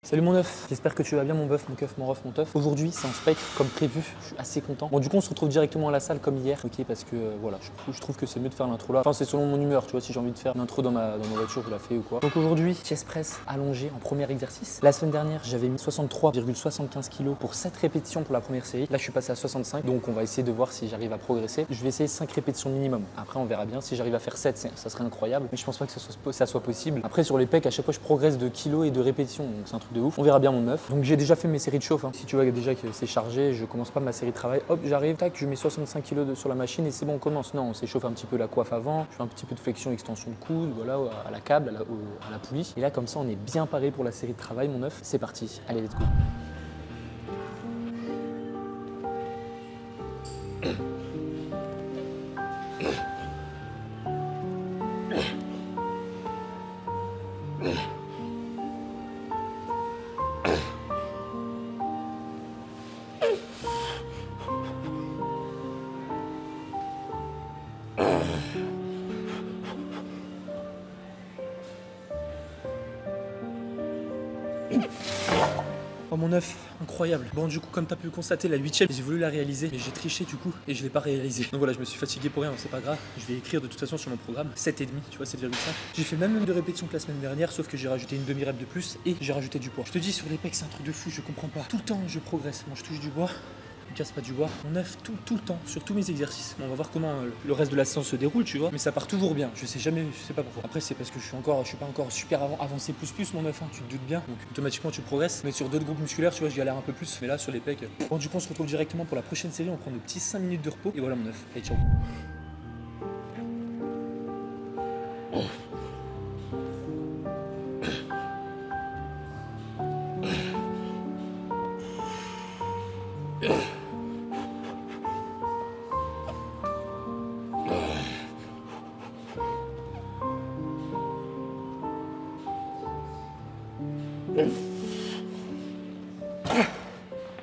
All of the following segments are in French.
Salut mon œuf, j'espère que tu vas bien mon bœuf, mon keuf, mon ref, mon teuf. Aujourd'hui c'est en spec comme prévu, je suis assez content. Bon du coup on se retrouve directement à la salle comme hier, ok, parce que voilà, je trouve que c'est mieux de faire l'intro là. Enfin c'est selon mon humeur, tu vois, si j'ai envie de faire une intro dans ma voiture, je la fais ou quoi. Donc aujourd'hui, chest press allongé en premier exercice. La semaine dernière j'avais mis 63,75 kg pour 7 répétitions pour la première série. Là je suis passé à 65, donc on va essayer de voir si j'arrive à progresser. Je vais essayer 5 répétitions minimum. Après on verra bien, si j'arrive à faire 7, ça serait incroyable. Mais je pense pas que ça soit possible. Après sur les pecs, à chaque fois je progresse de kilos et de répétitions, donc c'est un truc de ouf. On verra bien mon œuf. Donc j'ai déjà fait mes séries de chauffe, hein. Si tu vois déjà que c'est chargé, je commence pas ma série de travail, hop j'arrive, tac, je mets 65 kg sur la machine et c'est bon, on commence. Non, on s'échauffe un petit peu la coiffe avant, je fais un petit peu de flexion, extension de coude, voilà, à la câble, à la poulie. Et là comme ça on est bien paré pour la série de travail mon œuf, c'est parti, allez let's go. Oh mon œuf, incroyable. Bon du coup comme tu as pu le constater, la 8ème, j'ai voulu la réaliser mais j'ai triché du coup et je l'ai pas réalisé. Donc voilà, je me suis fatigué pour rien, c'est pas grave. Je vais écrire de toute façon sur mon programme 7,5, tu vois, 7,5. J'ai fait même de répétitions que la semaine dernière, sauf que j'ai rajouté une demi-rep de plus et j'ai rajouté du poids. Je te dis sur les pecs c'est un truc de fou, je comprends pas. Tout le temps je progresse, moi je touche du bois. Je casse pas du bois, mon œuf tout le temps, sur tous mes exercices. Bon, on va voir comment le reste de la séance se déroule, tu vois, mais ça part toujours bien. Je sais pas pourquoi. Après, c'est parce que je suis pas encore super avancé plus mon œuf, hein, tu te doutes bien. Donc automatiquement tu progresses. Mais sur d'autres groupes musculaires, tu vois, je galère un peu plus. Mais là, sur les pecs. Bon, du coup, on se retrouve directement pour la prochaine série. On prend nos petits 5 minutes de repos. Et voilà mon œuf. Allez, ciao.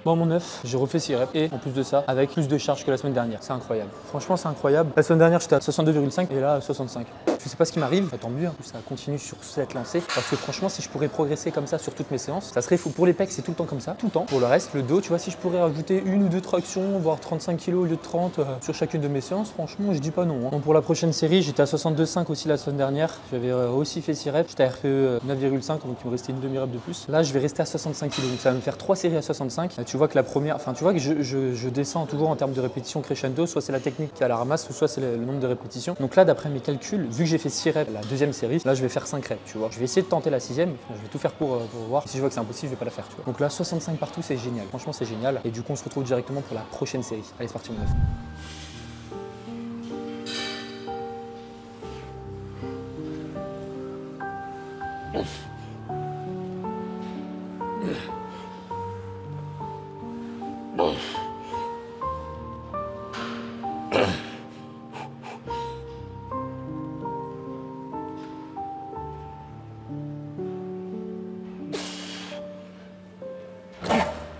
Bon mon œuf, j'ai refait 6 reps et en plus de ça, avec plus de charge que la semaine dernière. C'est incroyable. Franchement, c'est incroyable. La semaine dernière, j'étais à 62,5 et là, 65. Je sais pas ce qui m'arrive, tant mieux, hein. Ça continue sur cette lancée. Parce que franchement, si je pourrais progresser comme ça sur toutes mes séances, ça serait fou. Pour les pecs, c'est tout le temps comme ça, tout le temps. Pour le reste, le dos, tu vois, si je pourrais rajouter une ou deux tractions, voire 35 kg au lieu de 30 sur chacune de mes séances, franchement, je dis pas non, hein. Donc pour la prochaine série, j'étais à 62,5 aussi la semaine dernière. J'avais aussi fait 6 reps. J'étais à RPE 9,5, donc il me restait une demi-rep de plus. Là, je vais rester à 65 kg. Donc ça va me faire 3 séries à 65. Là, tu vois que la première, enfin, tu vois que je descends toujours en termes de répétitions crescendo. Soit c'est la technique qui est à la ramasse, soit c'est le nombre de répétitions. Donc là, d'après mes calculs, vu que j'ai fait 6 reps la deuxième série, là, je vais faire 5 reps, tu vois. Je vais essayer de tenter la 6ème. Enfin, je vais tout faire pour voir. Si je vois que c'est impossible, je vais pas la faire, tu vois. Donc là, 65 partout, c'est génial. Franchement, c'est génial. Et du coup, on se retrouve directement pour la prochaine série. Allez, c'est parti, mon œuf.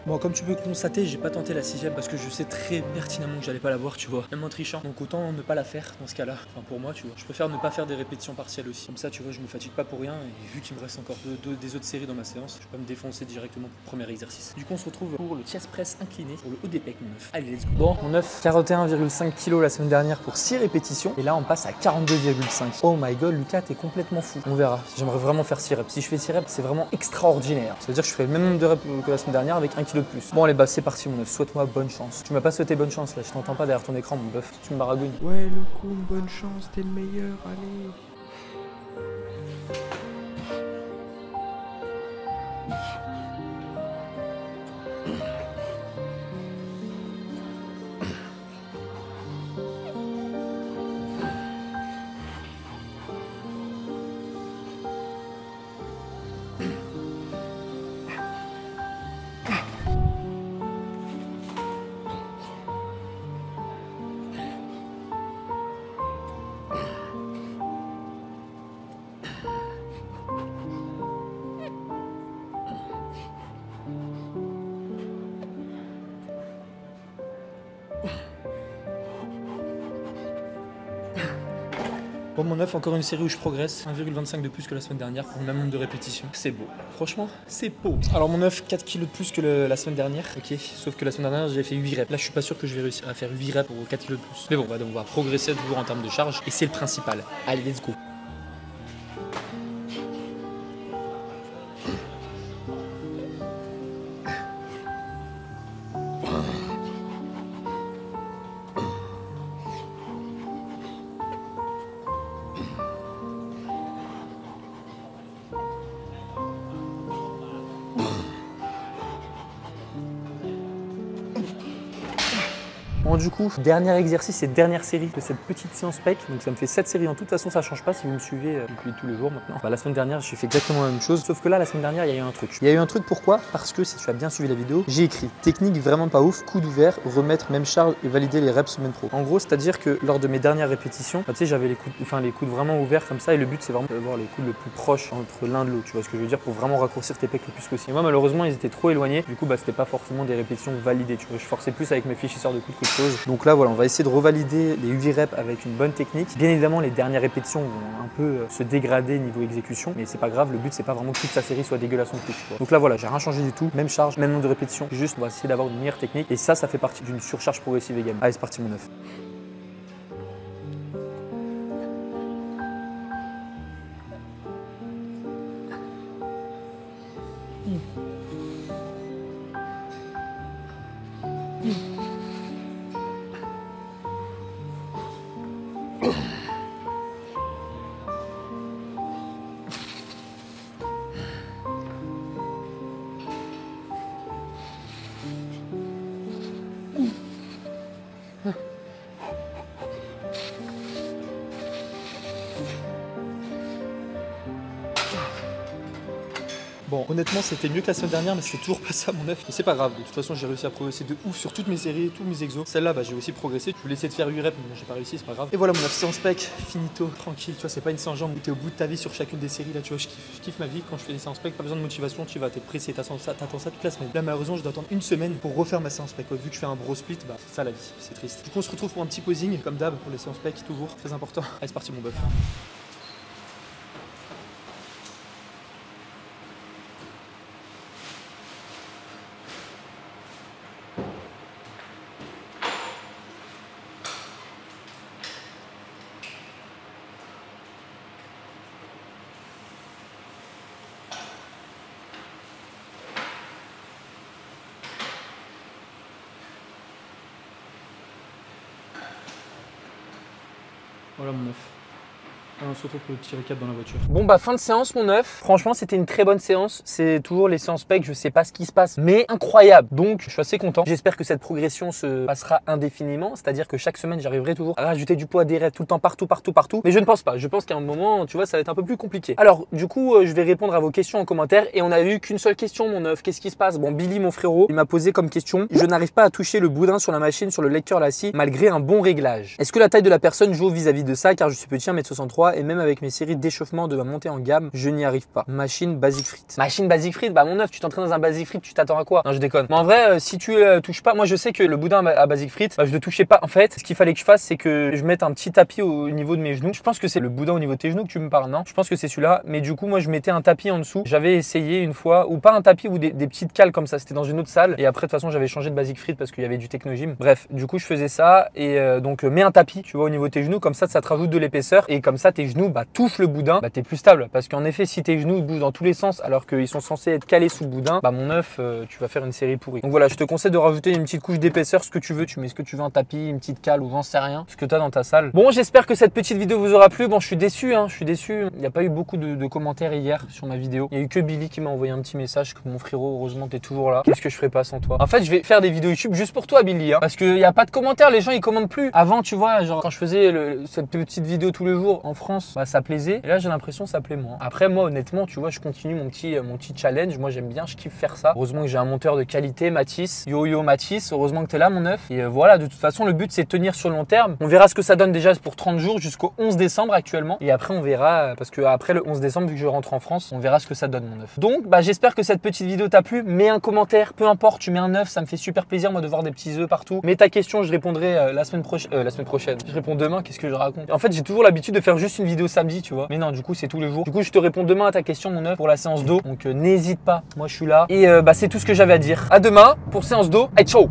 Bon, comme tu peux constater, j'ai pas tenté la 6ème parce que je sais très pertinemment que j'allais pas la voir, tu vois, même en trichant. Donc autant ne pas la faire dans ce cas-là. Enfin pour moi, tu vois. Je préfère ne pas faire des répétitions partielles aussi. Comme ça, tu vois, je me fatigue pas pour rien. Et vu qu'il me reste encore des autres séries dans ma séance, je peux me défoncer directement pour le premier exercice. Du coup, on se retrouve pour le chest press incliné, pour le haut des pecs, mon œuf. Allez, let's go. Bon, mon œuf, 41,5 kg la semaine dernière pour 6 répétitions. Et là, on passe à 42,5. Oh my god, Lucas, t'es complètement fou. On verra. J'aimerais vraiment faire 6 reps. Si je fais 6 reps, c'est vraiment extraordinaire. Ça veut dire que je ferai le même nombre de reps que la semaine dernière avec 1 kg de plus. Bon, allez, bah, c'est parti, mon œuf. Souhaite-moi bonne chance. Tu m'as pas souhaité bonne chance là, je t'entends pas derrière ton écran, mon bœuf. Tu me baragouines. Ouais, le coup, bonne chance, t'es le meilleur, allez. Bon, mon 9, encore une série où je progresse. 1,25 de plus que la semaine dernière pour le même nombre de répétitions. C'est beau. Franchement, c'est beau. Alors, mon 9, 4 kilos de plus que la semaine dernière. Ok, sauf que la semaine dernière, j'ai fait 8 reps. Là, je suis pas sûr que je vais réussir à faire 8 reps pour 4 kilos de plus. Mais bon, on va progresser toujours en termes de charge. Et c'est le principal. Allez, let's go. Bon, du coup, dernier exercice et dernière série de cette petite séance pec. Donc ça me fait 7 séries en toute façon, ça change pas si vous me suivez depuis tous les jours maintenant. La semaine dernière, j'ai fait exactement la même chose, sauf que là, la semaine dernière, il y a eu un truc. Il y a eu un truc, pourquoi? Parce que si tu as bien suivi la vidéo, j'ai écrit technique vraiment pas ouf, coude ouvert, remettre même charge et valider les reps semaine pro. En gros, c'est-à-dire que lors de mes dernières répétitions, tu sais, j'avais les coudes vraiment ouverts comme ça, et le but c'est vraiment d'avoir les coudes le plus proches entre l'un de l'autre. Tu vois ce que je veux dire, pour vraiment raccourcir tes pecs le plus possible. Et moi, malheureusement, ils étaient trop éloignés. Du coup, c'était pas forcément des répétitions validées. Tu vois, je forçais plus avec mes fléchisseurs de coude qu'autre chose. Donc là, voilà, on va essayer de revalider les 8 reps avec une bonne technique. Bien évidemment, les dernières répétitions vont un peu se dégrader niveau exécution, mais c'est pas grave, le but c'est pas vraiment que toute sa série soit dégueulasse non plus. Donc là voilà, j'ai rien changé du tout, même charge, même nombre de répétitions, juste on va essayer d'avoir une meilleure technique et ça fait partie d'une surcharge progressive également. Allez, c'est parti mon 9. Bon, honnêtement, c'était mieux que la semaine dernière, mais c'était toujours pas ça mon 9. Mais c'est pas grave, de toute façon, j'ai réussi à progresser de ouf sur toutes mes séries, tous mes exos. Celle-là, j'ai aussi progressé. Je voulais essayer de faire 8 reps, mais bon, j'ai pas réussi, c'est pas grave. Et voilà mon 9 séance pec, finito, tranquille. Tu vois, c'est pas une séance jambes où t'es au bout de ta vie sur chacune des séries. Là, tu vois, je kiffe ma vie quand je fais des séances pec. Pas besoin de motivation, tu vas, t'es pressé, t'attends ça toute la semaine. Là, malheureusement, je dois attendre une semaine pour refaire ma séance pec. Vu que je fais un bro split, c'est ça la vie, c'est triste. Du coup, on se retrouve pour un petit posing, comme d'hab, pour les séances pec, toujours très important. Allez, c'est parti mon bœuf. Voilà mon 9. On se retrouve pour le petit récap dans la voiture. Bon fin de séance mon 9. Franchement c'était une très bonne séance. C'est toujours les séances pec, je sais pas ce qui se passe, mais incroyable. Donc je suis assez content. J'espère que cette progression se passera indéfiniment. C'est-à-dire que chaque semaine j'arriverai toujours à rajouter du poids, des reps tout le temps, partout. Mais je ne pense pas. Je pense qu'à un moment, tu vois, ça va être un peu plus compliqué. Alors du coup, je vais répondre à vos questions en commentaire. Et on a eu qu'une seule question mon 9. Qu'est-ce qui se passe? Bon, Billy mon frérot, il m'a posé comme question: je n'arrive pas à toucher le boudin sur la machine, sur le lecteur Lassie, malgré un bon réglage. Est-ce que la taille de la personne joue vis-à-vis de ça? Car je suis petit, 1m63, et même avec mes séries d'échauffement de ma montée en gamme, je n'y arrive pas. Machine basic frites. Machine basic frites, mon 9, tu t'entraînes dans un basic frites, tu t'attends à quoi? Non, je déconne. Mais en vrai, si tu touches pas, moi je sais que le boudin à basic frites, je le touchais pas. En fait, ce qu'il fallait que je fasse, c'est que je mette un petit tapis au niveau de mes genoux. Je pense que c'est le boudin au niveau de tes genoux que tu me parles, non? Je pense que c'est celui-là. Mais du coup, moi je mettais un tapis en dessous. J'avais essayé une fois, ou pas un tapis, ou des petites cales comme ça. C'était dans une autre salle. Et après, de toute façon, j'avais changé de basic frites parce qu'il y avait du technogym. Bref, du coup, je faisais ça. Et donc, mets un tapis, tu vois, au niveau de tes genoux. Comme ça te rajoute de l'épaisseur. Et comme ça, tes genoux touchent le boudin. T'es plus stable. Parce qu'en effet, si tes genoux bougent dans tous les sens alors qu'ils sont censés être calés sous le boudin, mon 9, tu vas faire une série pourrie. Donc voilà, je te conseille de rajouter une petite couche d'épaisseur, ce que tu veux. Tu mets ce que tu veux, un tapis, une petite cale ou j'en sais rien, ce que tu as dans ta salle. Bon, j'espère que cette petite vidéo vous aura plu. Bon, je suis déçu, je suis déçu. Il n'y a pas eu beaucoup de commentaires hier sur ma vidéo. Il n'y a eu que Billy qui m'a envoyé un petit message que mon frérot, heureusement, t'es toujours là. Qu'est-ce que je ferais pas sans toi? En fait, je vais faire des vidéos YouTube juste pour toi, Billy, parce qu'il n'y a pas de commentaires. Les gens, ils commandent plus. Avant, tu vois, genre quand je faisais cette petite vidéo tous les jours en France, ça plaisait. Et là, j'ai l'impression que ça plaît moins. Après, moi, honnêtement, tu vois, je continue mon petit challenge. Moi, j'aime bien, je kiffe faire ça. Heureusement que j'ai un monteur de qualité, Mathis. Yo Mathis, heureusement que t'es là, mon 9. Et voilà, de toute façon, le but, c'est de tenir sur le long terme. On verra ce que ça donne déjà pour 30 jours jusqu'au 11 décembre actuellement. Et après, on verra, parce que après le 11 décembre, vu que je rentre en France, on verra ce que ça donne, mon 9. Donc, j'espère que cette petite vidéo t'a plu. Mets un commentaire, peu importe, tu mets un 9, ça me fait super plaisir, moi, de voir des petits œufs partout. Mets ta question, je répondrai la semaine prochaine. Je réponds demain, qu'est-ce que je raconte? En fait, j'ai toujours l'habitude de faire juste juste une vidéo samedi, tu vois. Mais non, du coup, c'est tous les jours. Du coup, je te réponds demain à ta question, mon œuf, pour la séance d'eau. Donc, n'hésite pas. Moi, je suis là. Et bah, c'est tout ce que j'avais à dire. À demain pour séance d'eau. Allez, ciao!